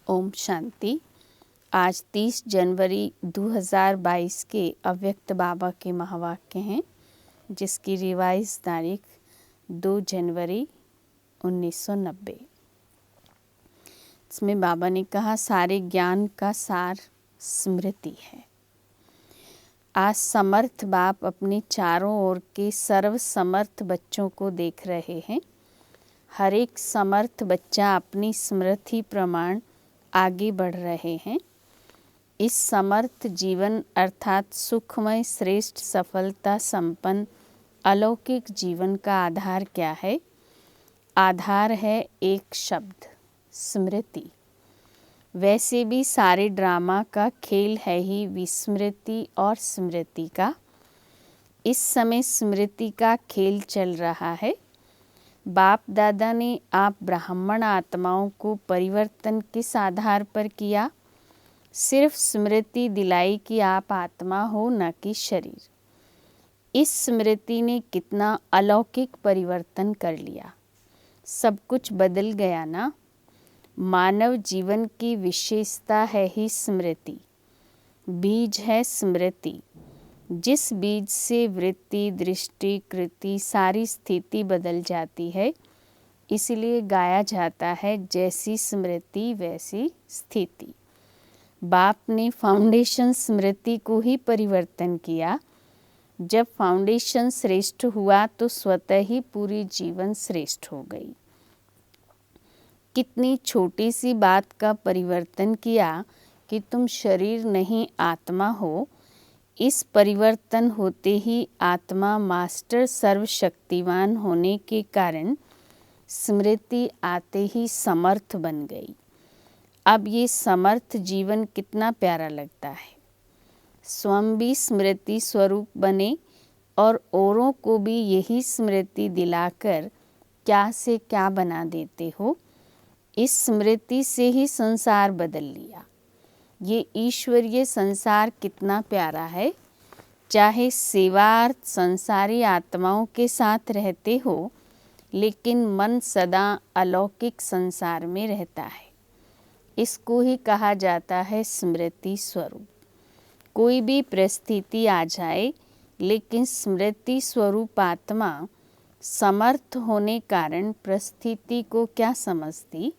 ओम शांति। आज 30 जनवरी 2022 के अव्यक्त बाबा के महावाक्य हैं, जिसकी रिवाइज तारीख 2 जनवरी 1990। इसमें बाबा ने कहा, सारे ज्ञान का सार स्मृति है। आज समर्थ बाप अपने चारों ओर के सर्वसमर्थ बच्चों को देख रहे हैं। हर एक समर्थ बच्चा अपनी स्मृति प्रमाण आगे बढ़ रहे हैं। इस समर्थ जीवन अर्थात सुखमय श्रेष्ठ सफलता संपन्न अलौकिक जीवन का आधार क्या है? आधार है एक शब्द, स्मृति। वैसे भी सारे ड्रामा का खेल है ही विस्मृति और स्मृति का। इस समय स्मृति का खेल चल रहा है। बाप दादा ने आप ब्राह्मण आत्माओं को परिवर्तन किस आधार पर किया? सिर्फ स्मृति दिलाई कि आप आत्मा हो, न कि शरीर। इस स्मृति ने कितना अलौकिक परिवर्तन कर लिया। सब कुछ बदल गया ना। मानव जीवन की विशेषता है ही स्मृति। बीज है स्मृति। जिस बीज से वृत्ति, दृष्टि, कृति, सारी स्थिति बदल जाती है। इसलिए गाया जाता है, जैसी स्मृति वैसी स्थिति। बाप ने फाउंडेशन स्मृति को ही परिवर्तन किया। जब फाउंडेशन श्रेष्ठ हुआ तो स्वतः ही पूरी जीवन श्रेष्ठ हो गई। कितनी छोटी सी बात का परिवर्तन किया कि तुम शरीर नहीं आत्मा हो। इस परिवर्तन होते ही आत्मा मास्टर सर्वशक्तिवान होने के कारण स्मृति आते ही समर्थ बन गई। अब ये समर्थ जीवन कितना प्यारा लगता है। स्वयं भी स्मृति स्वरूप बने और औरों को भी यही स्मृति दिलाकर क्या से क्या बना देते हो। इस स्मृति से ही संसार बदल लिया। ये ईश्वरीय संसार कितना प्यारा है। चाहे सेवार्थ संसारी आत्माओं के साथ रहते हो, लेकिन मन सदा अलौकिक संसार में रहता है। इसको ही कहा जाता है स्मृति स्वरूप। कोई भी परिस्थिति आ जाए, लेकिन स्मृति स्वरूप आत्मा समर्थ होने कारण परिस्थिति को क्या समझती?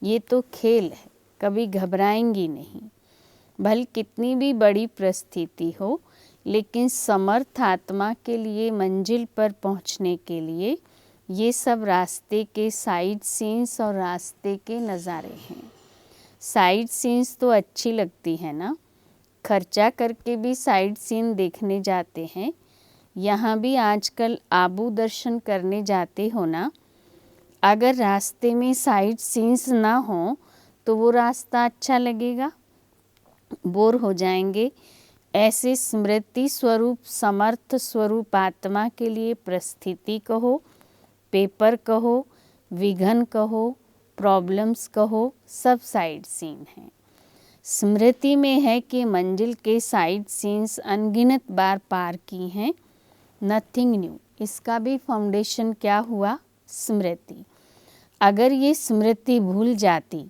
ये तो खेल है, कभी घबराएंगी नहीं। भले कितनी भी बड़ी परिस्थिति हो, लेकिन समर्थ आत्मा के लिए मंजिल पर पहुंचने के लिए ये सब रास्ते के साइड सीन्स और रास्ते के नज़ारे हैं। साइड सीन्स तो अच्छी लगती है ना। खर्चा करके भी साइड सीन देखने जाते हैं। यहाँ भी आजकल आबू दर्शन करने जाते हो ना। अगर रास्ते में साइड सीन्स ना हो तो वो रास्ता अच्छा लगेगा? बोर हो जाएंगे। ऐसे स्मृति स्वरूप समर्थ स्वरूप आत्मा के लिए परिस्थिति कहो, पेपर कहो, विघन कहो, प्रॉब्लम्स कहो, सब साइड सीन हैं। स्मृति में है कि मंजिल के साइड सीन्स अनगिनत बार पार की हैं। Nothing new. इसका भी फाउंडेशन क्या हुआ? स्मृति। अगर ये स्मृति भूल जाती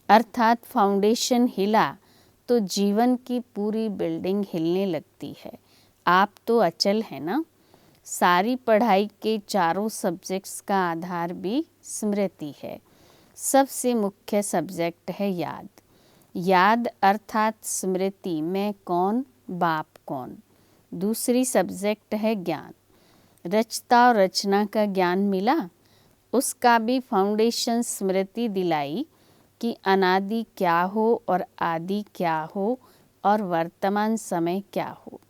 अर्थात फाउंडेशन हिला तो जीवन की पूरी बिल्डिंग हिलने लगती है। आप तो अचल है ना। सारी पढ़ाई के चारों सब्जेक्ट्स का आधार भी स्मृति है। सबसे मुख्य सब्जेक्ट है याद। याद अर्थात स्मृति में कौन, बाप कौन। दूसरी सब्जेक्ट है ज्ञान। रचता और रचना का ज्ञान मिला, उसका भी फाउंडेशन स्मृति दिलाई कि अनादि क्या हो और आदि क्या हो और वर्तमान समय क्या हो।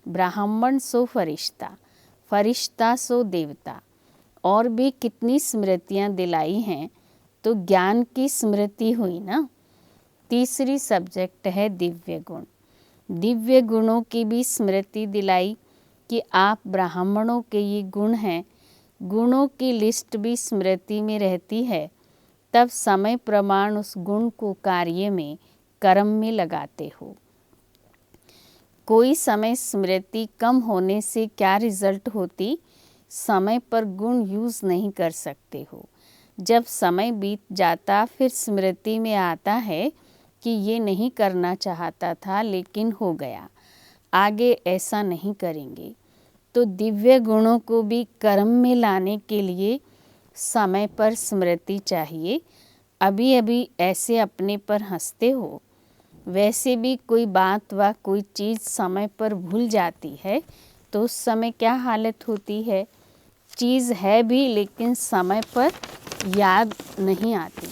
ब्राह्मण सो फरिश्ता, फरिश्ता सो देवता। और भी कितनी स्मृतियाँ दिलाई हैं, तो ज्ञान की स्मृति हुई ना। तीसरी सब्जेक्ट है दिव्य गुण। दिव्य गुणों की भी स्मृति दिलाई कि आप ब्राह्मणों के ये गुण हैं। गुणों की लिस्ट भी स्मृति में रहती है। तब समय प्रमाण उस गुण को कार्य में, कर्म में लगाते हो। कोई समय स्मृति कम होने से क्या रिजल्ट होती? समय पर गुण यूज़ नहीं कर सकते हो। जब समय बीत जाता फिर स्मृति में आता है कि ये नहीं करना चाहता था लेकिन हो गया, आगे ऐसा नहीं करेंगे। तो दिव्य गुणों को भी कर्म में लाने के लिए समय पर स्मृति चाहिए। अभी अभी ऐसे अपने पर हंसते हो, वैसे भी कोई बात व कोई चीज़ समय पर भूल जाती है तो उस समय क्या हालत होती है? चीज़ है भी लेकिन समय पर याद नहीं आती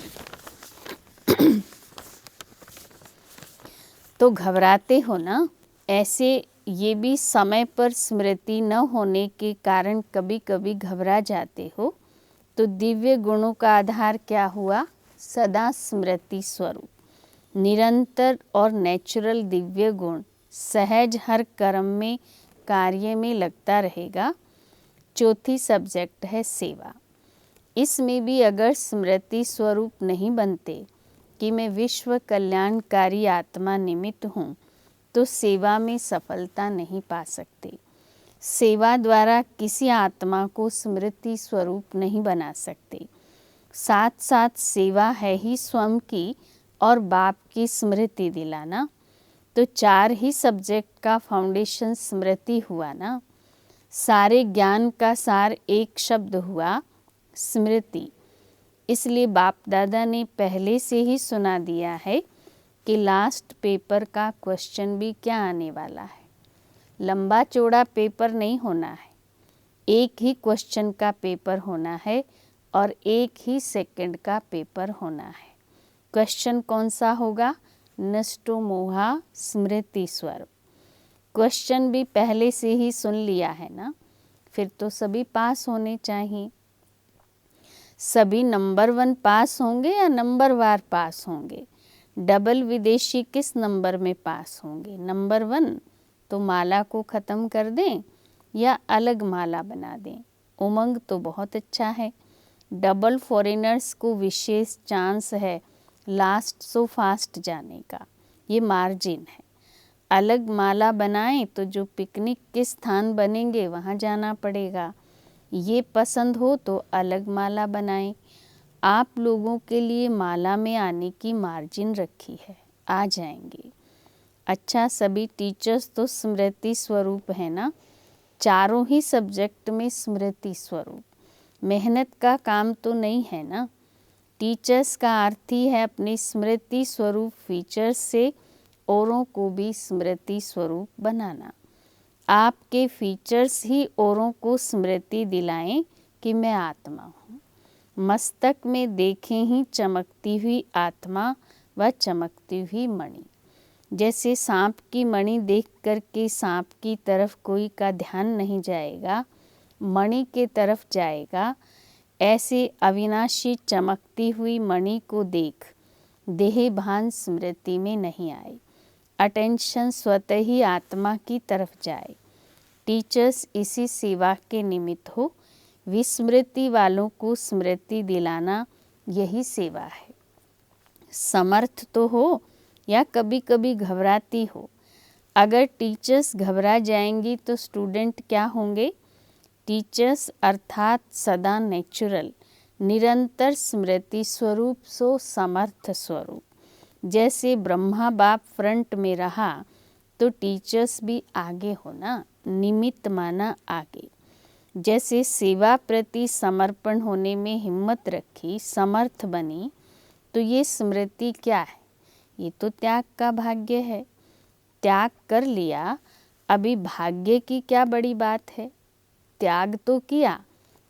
तो घबराते हो ना। ऐसे ये भी समय पर स्मृति न होने के कारण कभी कभी घबरा जाते हो। तो दिव्य गुणों का आधार क्या हुआ? सदा स्मृति स्वरूप, निरंतर और नेचुरल दिव्य गुण सहज हर कर्म में कार्य में लगता रहेगा। चौथी सब्जेक्ट है सेवा। इसमें भी अगर स्मृति स्वरूप नहीं बनते कि मैं विश्व कल्याणकारी आत्मा निमित्त हूँ तो सेवा में सफलता नहीं पा सकते। सेवा द्वारा किसी आत्मा को स्मृति स्वरूप नहीं बना सकते। साथ साथ सेवा है ही स्वयं की और बाप की स्मृति दिलाना। तो 4 ही सब्जेक्ट का फाउंडेशन स्मृति हुआ ना। सारे ज्ञान का सार एक शब्द हुआ, स्मृति। इसलिए बाप दादा ने पहले से ही सुना दिया है कि लास्ट पेपर का क्वेश्चन भी क्या आने वाला है। लंबा चौड़ा पेपर नहीं होना है, एक ही क्वेश्चन का पेपर होना है और एक ही सेकंड का पेपर होना है। क्वेश्चन कौन सा होगा? नष्टो मोहा स्मृति स्वरूप। क्वेश्चन भी पहले से ही सुन लिया है ना, फिर तो सभी पास होने चाहिए। सभी नंबर 1 पास होंगे या नंबर वार पास होंगे? डबल विदेशी किस नंबर में पास होंगे? नंबर 1। तो माला को ख़त्म कर दें या अलग माला बना दें? उमंग तो बहुत अच्छा है। डबल फॉरेनर्स को विशेष चांस है लास्ट सो फास्ट जाने का, ये मार्जिन है। अलग माला बनाएं तो जो पिकनिक के स्थान बनेंगे वहाँ जाना पड़ेगा। ये पसंद हो तो अलग माला बनाएं। आप लोगों के लिए माला में आने की मार्जिन रखी है, आ जाएंगे। अच्छा, सभी टीचर्स तो स्मृति स्वरूप है ना। चारों ही सब्जेक्ट में स्मृति स्वरूप। मेहनत का काम तो नहीं है ना। टीचर्स का अर्थ ही है अपनी स्मृति स्वरूप फीचर्स से औरों को भी स्मृति स्वरूप बनाना। आपके फीचर्स ही औरों को स्मृति दिलाएं कि मैं आत्मा हूँ। मस्तक में देखें ही चमकती हुई आत्मा व चमकती हुई मणि। जैसे सांप की मणि देख कर के सांप की तरफ कोई का ध्यान नहीं जाएगा, मणि के तरफ जाएगा। ऐसे अविनाशी चमकती हुई मणि को देख देह भान स्मृति में नहीं आए, अटेंशन स्वतः ही आत्मा की तरफ जाए। टीचर्स इसी सेवा के निमित्त हो। विस्मृति वालों को स्मृति दिलाना यही सेवा है। समर्थ तो हो या कभी कभी घबराती हो। अगर टीचर्स घबरा जाएंगी तो स्टूडेंट क्या होंगे? टीचर्स अर्थात सदा नेचुरल, निरंतर स्मृति स्वरूप सो समर्थ स्वरूप। जैसे ब्रह्मा बाप फ्रंट में रहा तो टीचर्स भी आगे हो ना, निमित्त माना आगे। जैसे सेवा प्रति समर्पण होने में हिम्मत रखी, समर्थ बनी, तो ये स्मृति क्या है? ये तो त्याग का भाग्य है। त्याग कर लिया, अभी भाग्य की क्या बड़ी बात है? त्याग तो किया,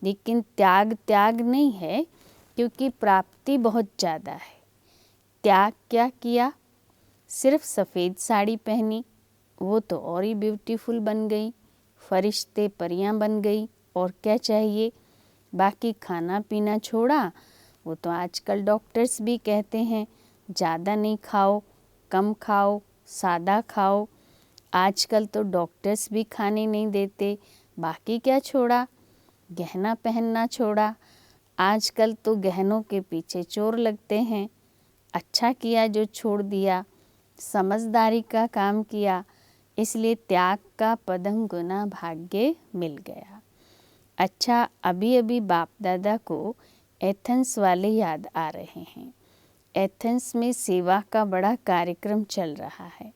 लेकिन त्याग त्याग नहीं है क्योंकि प्राप्ति बहुत ज़्यादा है। त्याग क्या किया? सिर्फ सफ़ेद साड़ी पहनी, वो तो और ही ब्यूटीफुल बन गई, फरिश्ते परियां बन गई, और क्या चाहिए? बाकी खाना पीना छोड़ा। वो तो आजकल डॉक्टर्स भी कहते हैं ज़्यादा नहीं खाओ, कम खाओ, सादा खाओ। आजकल तो डॉक्टर्स भी खाने नहीं देते। बाकी क्या छोड़ा? गहना पहनना छोड़ा। आजकल तो गहनों के पीछे चोर लगते हैं। अच्छा किया जो छोड़ दिया, समझदारी का काम किया, इसलिए त्याग का पदम गुना भाग्य मिल गया। अच्छा, अभी अभी बाप दादा को एथेंस वाले याद आ रहे हैं। एथेंस में सेवा का बड़ा कार्यक्रम चल रहा है,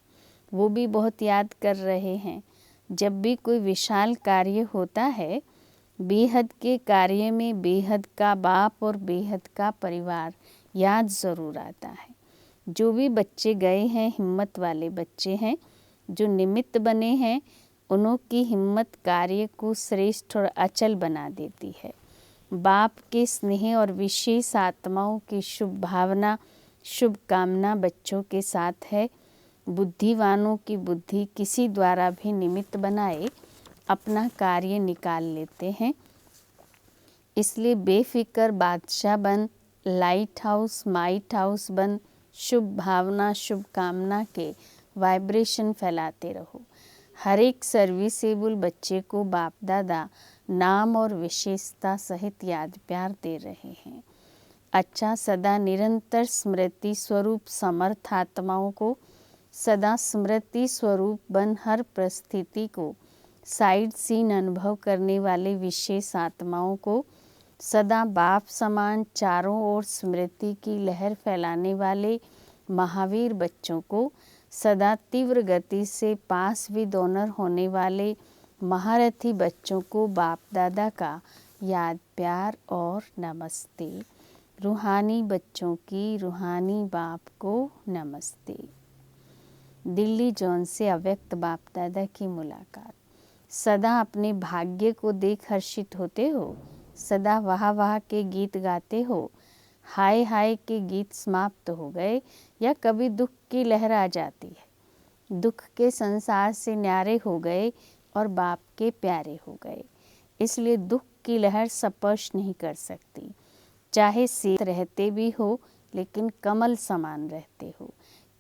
वो भी बहुत याद कर रहे हैं। जब भी कोई विशाल कार्य होता है, बेहद के कार्य में बेहद का बाप और बेहद का परिवार याद ज़रूर आता है। जो भी बच्चे गए हैं, हिम्मत वाले बच्चे हैं, जो निमित्त बने हैं, उनकी हिम्मत कार्य को श्रेष्ठ और अचल बना देती है। बाप के स्नेह और विशेष आत्माओं की शुभ भावना, शुभकामना बच्चों के साथ है। बुद्धिवानों की बुद्धि किसी द्वारा भी निमित्त बनाए अपना कार्य निकाल लेते हैं। इसलिए बेफिक्र बादशाह बन, लाइट हाउस माइट हाउस बन, शुभ भावना शुभकामना के वाइब्रेशन फैलाते रहो। हर एक सर्विसेबल बच्चे को बाप दादा नाम और विशेषता सहित याद प्यार दे रहे हैं। अच्छा, सदा निरंतर स्मृति स्वरूप समर्थ आत्माओं को, सदा स्मृति स्वरूप बन हर परिस्थिति को साइड सीन अनुभव करने वाले विशेष आत्माओं को, सदा बाप समान चारों ओर स्मृति की लहर फैलाने वाले महावीर बच्चों को, सदा तीव्र गति से पास विद ऑनर होने वाले महारथी बच्चों को बाप दादा का याद प्यार और नमस्ते। रूहानी बच्चों की रूहानी बाप को नमस्ते। दिल्ली जॉन से अव्यक्त बाप दादा की मुलाकात। सदा अपने भाग्य को देख हर्षित होते हो, सदा वाह वाह के गीत गाते हो। हाय हाय के गीत समाप्त हो गए या कभी दुख की लहर आ जाती है। दुख के संसार से न्यारे हो गए और बाप के प्यारे हो गए। इसलिए दुख की लहर स्पर्श नहीं कर सकती। चाहे सीत रहते भी हो, लेकिन कमल समान रहते हो।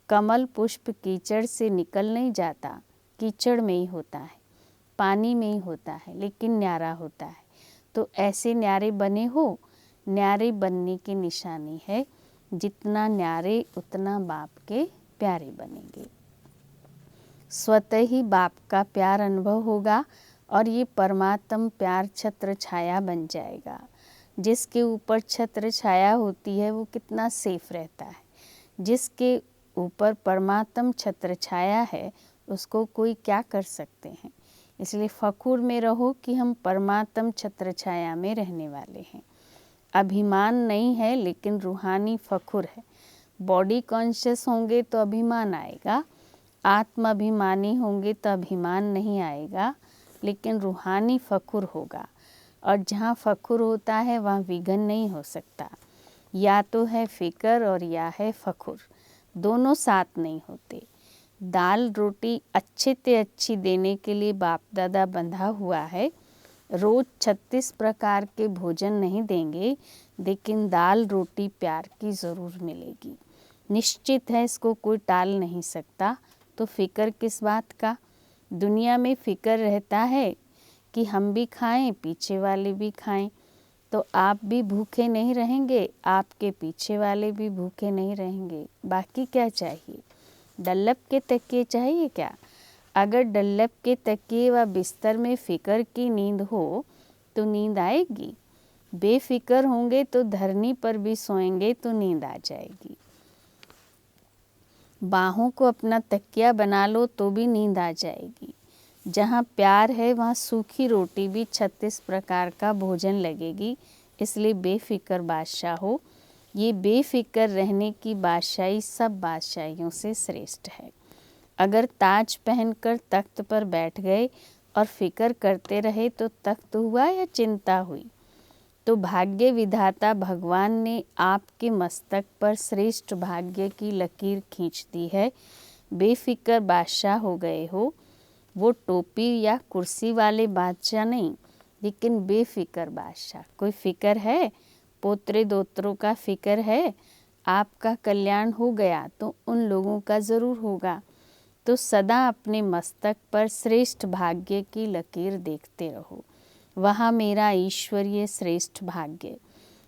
कमल पुष्प कीचड़ से निकल नहीं जाता, कीचड़ में ही होता है, पानी में ही होता है, लेकिन न्यारा होता है। तो ऐसे न्यारे बने हो। न्यारे बनने की निशानी है, जितना न्यारे उतना बाप के प्यारे बनेंगे। स्वतः ही बाप का प्यार अनुभव होगा और ये परमात्म प्यार छत्र छाया बन जाएगा। जिसके ऊपर छत्र छाया होती है वो कितना सेफ रहता है। जिसके ऊपर परमात्म छत्र छाया है उसको कोई क्या कर सकते हैं। इसलिए फ़खुर में रहो कि हम परमात्म छत्र छाया में रहने वाले हैं। अभिमान नहीं है, लेकिन रूहानी फ़खुर है। बॉडी कॉन्शियस होंगे तो अभिमान आएगा, आत्म अभिमानी होंगे तो अभिमान नहीं आएगा, लेकिन रूहानी फ़खुर होगा। और जहाँ फ़खुर होता है वहाँ विघन नहीं हो सकता। या तो है फ़िक्र और या है फ़खुर, दोनों साथ नहीं होते। दाल रोटी अच्छे से अच्छी देने के लिए बाप दादा बंधा हुआ है। रोज़ 36 प्रकार के भोजन नहीं देंगे, लेकिन दाल रोटी प्यार की ज़रूर मिलेगी। निश्चित है, इसको कोई टाल नहीं सकता। तो फ़िक्र किस बात का। दुनिया में फ़िक्र रहता है कि हम भी खाएं, पीछे वाले भी खाएं, तो आप भी भूखे नहीं रहेंगे, आपके पीछे वाले भी भूखे नहीं रहेंगे। बाकी क्या चाहिए? डल्लब के तकिए चाहिए क्या? अगर डल्लब के तकिए व बिस्तर में फ़िक्र की नींद हो तो नींद आएगी। बेफिक्र होंगे तो धरनी पर भी सोएंगे तो नींद आ जाएगी। बाहों को अपना तकिया बना लो तो भी नींद आ जाएगी। जहाँ प्यार है वहाँ सूखी रोटी भी 36 प्रकार का भोजन लगेगी। इसलिए बेफिक्र बादशाह हो। ये बेफिक्र रहने की बादशाही सब बादशाहियों से श्रेष्ठ है। अगर ताज पहनकर तख्त पर बैठ गए और फिक्र करते रहे तो तख्त हुआ या चिंता हुई? तो भाग्य विधाता भगवान ने आपके मस्तक पर श्रेष्ठ भाग्य की लकीर खींच दी है। बेफिक्र बादशाह हो गए हो। वो टोपी या कुर्सी वाले बादशाह नहीं, लेकिन बेफिक्र बादशाह। कोई फिक्र है? पोतरे दोतरों का फिक्र है? आपका कल्याण हो गया तो उन लोगों का ज़रूर होगा। तो सदा अपने मस्तक पर श्रेष्ठ भाग्य की लकीर देखते रहो। वहाँ मेरा ईश्वरीय श्रेष्ठ भाग्य,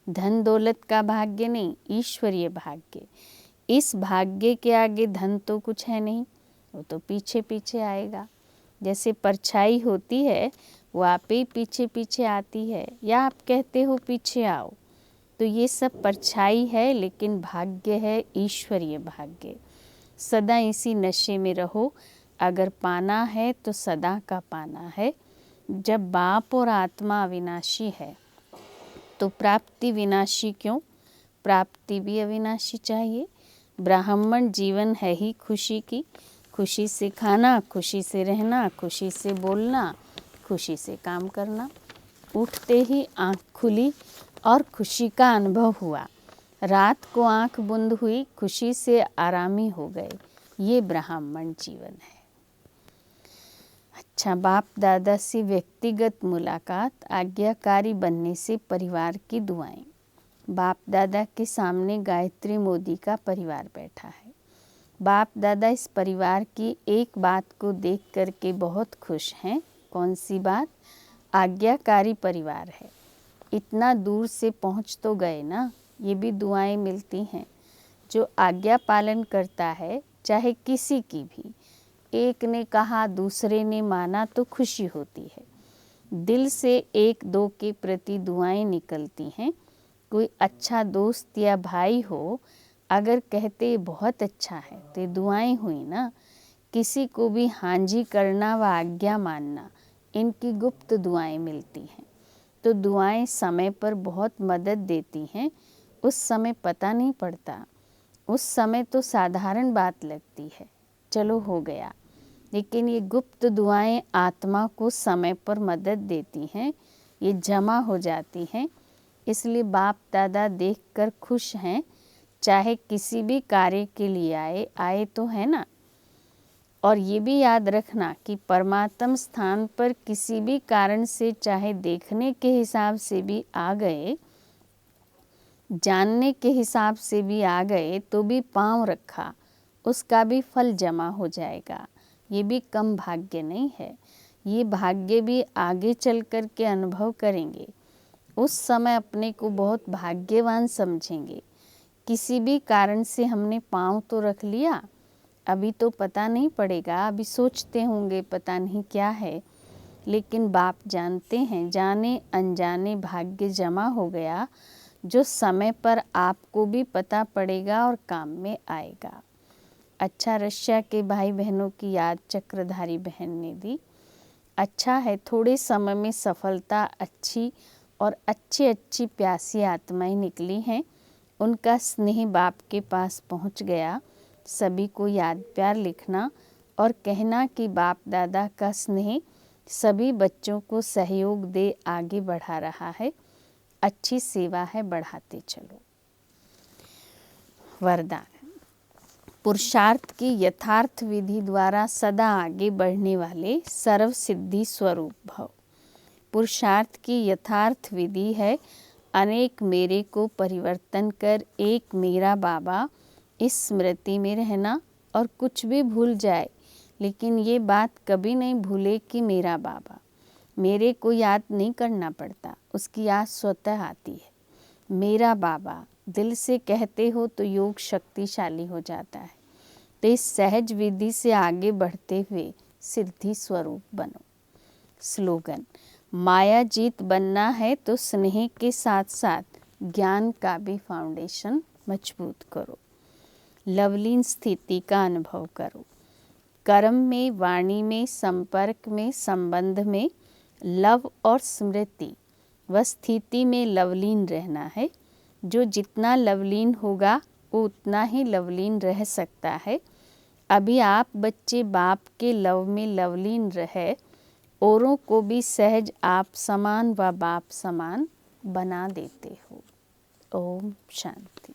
धन दौलत का भाग्य नहीं, ईश्वरीय भाग्य। इस भाग्य के आगे धन तो कुछ है नहीं, वो तो पीछे पीछे आएगा। जैसे परछाई होती है वो आप ही पीछे पीछे आती है, या आप कहते हो पीछे आओ, तो ये सब परछाई है, लेकिन भाग्य है ईश्वरीय भाग्य। सदा इसी नशे में रहो, अगर पाना है तो सदा का पाना है। जब बाप और आत्मा अविनाशी है तो प्राप्ति विनाशी क्यों, प्राप्ति भी अविनाशी चाहिए। ब्राह्मण जीवन है ही खुशी की, खुशी से खाना, खुशी से रहना, खुशी से बोलना, खुशी से काम करना। उठते ही आँख खुली और खुशी का अनुभव हुआ, रात को आँख बंद हुई, खुशी से आरामी हो गए। ये ब्राह्मण जीवन है। अच्छा, बाप दादा से व्यक्तिगत मुलाकात, आज्ञाकारी बनने से परिवार की दुआएं। बाप दादा के सामने गायत्री मोदी का परिवार बैठा है। बाप दादा इस परिवार की एक बात को देख करके बहुत खुश हैं। कौन सी बात? आज्ञाकारी परिवार है। इतना दूर से पहुंच तो गए ना, ये भी दुआएं मिलती हैं। जो आज्ञा पालन करता है, चाहे किसी की भी, एक ने कहा दूसरे ने माना तो खुशी होती है। दिल से एक दो के प्रति दुआएं निकलती हैं। कोई अच्छा दोस्त या भाई हो, अगर कहते बहुत अच्छा है तो दुआएं हुई ना। किसी को भी हांजी करना व आज्ञा मानना, इनकी गुप्त दुआएं मिलती हैं। तो दुआएं समय पर बहुत मदद देती हैं। उस समय पता नहीं पड़ता, उस समय तो साधारण बात लगती है, चलो हो गया। लेकिन ये गुप्त दुआएं आत्मा को समय पर मदद देती हैं, ये जमा हो जाती हैं। इसलिए बाप दादा देखकर खुश हैं। चाहे किसी भी कार्य के लिए आए तो है ना। और ये भी याद रखना कि परमात्म स्थान पर किसी भी कारण से, चाहे देखने के हिसाब से भी आ गए, जानने के हिसाब से भी आ गए, तो भी पांव रखा, उसका भी फल जमा हो जाएगा। ये भी कम भाग्य नहीं है। ये भाग्य भी आगे चल कर के अनुभव करेंगे। उस समय अपने को बहुत भाग्यवान समझेंगे। किसी भी कारण से हमने पांव तो रख लिया, अभी तो पता नहीं पड़ेगा, अभी सोचते होंगे पता नहीं क्या है, लेकिन बाप जानते हैं, जाने अनजाने भाग्य जमा हो गया, जो समय पर आपको भी पता पड़ेगा और काम में आएगा। अच्छा, रशिया के भाई बहनों की याद चक्रधारी बहन ने दी। अच्छा है, थोड़े समय में सफलता अच्छी और अच्छी प्यासी आत्माएं निकली हैं। उनका स्नेह बाप के पास पहुंच गया। सभी को याद प्यार लिखना और कहना कि बाप दादा का स्नेह सभी बच्चों को सहयोग दे आगे बढ़ा रहा है। अच्छी सेवा है, बढ़ाते चलो। वरदान। पुरुषार्थ की यथार्थ विधि द्वारा सदा आगे बढ़ने वाले सर्व सिद्धि स्वरूप भव। पुरुषार्थ की यथार्थ विधि है, अनेक मेरे को परिवर्तन कर एक मेरा बाबा, इस स्मृति में रहना। और कुछ भी भूल जाए, लेकिन ये बात कभी नहीं भूले कि मेरा बाबा। मेरे को याद नहीं करना पड़ता, उसकी याद स्वतः आती है। मेरा बाबा दिल से कहते हो तो योग शक्तिशाली हो जाता है। तो इस सहज विधि से आगे बढ़ते हुए सिद्धि स्वरूप बनो। स्लोगन। माया जीत बनना है तो स्नेह के साथ साथ ज्ञान का भी फाउंडेशन मजबूत करो। लवलीन स्थिति का अनुभव करो। कर्म में, वाणी में, संपर्क में, संबंध में लव और स्मृति व स्थिति में लवलीन रहना है। जो जितना लवलीन होगा वो उतना ही लवलीन रह सकता है। अभी आप बच्चे बाप के लव में लवलीन रहे, औरों को भी सहज आप समान व बाप समान बना देते हो। ओम शांति।